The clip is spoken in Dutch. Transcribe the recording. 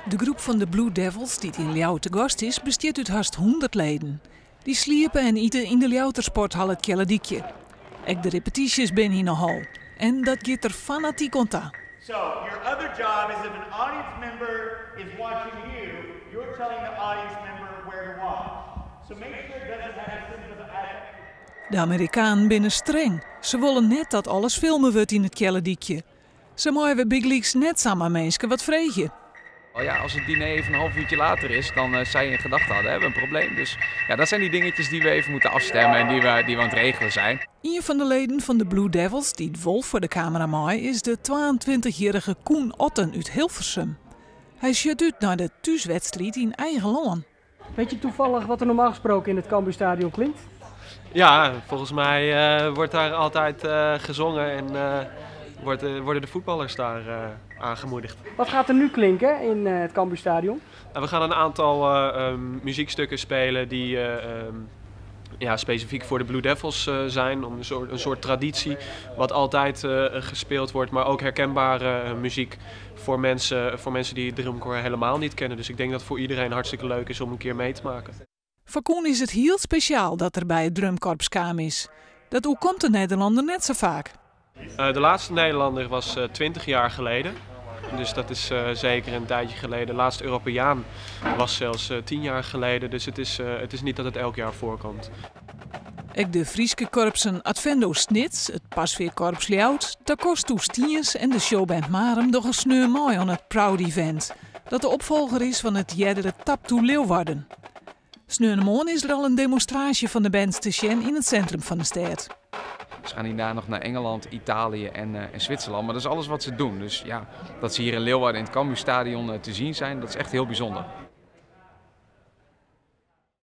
De groep van de Blue Devils, die in Ljouwert te gast is, bestaat uit haast 100 leden. Die sliepen en eten in de Ljouwersporthal het Kjellediekje. Ook de repetities ben hier nogal. En dat gaat er fanatiek aan toe. So, your other job is if an audience member is watching you, you're telling the audience member where to watch. So make sure it doesn't have symptoms of addict. De Amerikanen binnen streng. Ze willen net dat alles filmen wordt in het Kjellediekje. Ze mogen we Big Leagues net samen mensen wat vreeg je. Oh ja, als het diner even een half uurtje later is, dan zij in gedachten hadden, hebben we een probleem. Dus ja, dat zijn die dingetjes die we even moeten afstemmen en die we aan het regelen zijn. Een van de leden van de Blue Devils, die het wolf voor de camera maait, is de 22-jarige Koen Otten uit Hilversum. Hij shut uit naar de thuiswedstrijd in eigen land. Weet je toevallig wat er normaal gesproken in het Cambuurstadion klinkt? Ja, volgens mij wordt daar altijd gezongen en worden de voetballers daar aangemoedigd. Wat gaat er nu klinken in het Cambuurstadion? We gaan een aantal muziekstukken spelen die specifiek voor de Blue Devils zijn. Om een soort traditie wat altijd gespeeld wordt, maar ook herkenbare muziek voor mensen die het drumcorps helemaal niet kennen. Dus ik denk dat het voor iedereen hartstikke leuk is om een keer mee te maken. Voor Koen is het heel speciaal dat er bij het drumkorps kwam is. Dat komt de Nederlander net zo vaak. De laatste Nederlander was 20 jaar geleden. Dus dat is zeker een tijdje geleden. De laatste Europeaan was zelfs 10 jaar geleden. Dus het is niet dat het elk jaar voorkomt. Ook de Frieske korpsen Advendo Snits, het Pasveerkorps Ljouwert, de Kostoe Stiens en de showband Marem nog een sneur mooi aan het Proud Event. Dat de opvolger is van het Jeddere Tap to Leeuwarden. Sneunemorgen is er al een demonstratie van de band te zien in het centrum van de stad. Ze gaan hierna nog naar Engeland, Italië en Zwitserland. Maar dat is alles wat ze doen. Dus ja, dat ze hier in Leeuwarden in het Cambuurstadion te zien zijn, dat is echt heel bijzonder.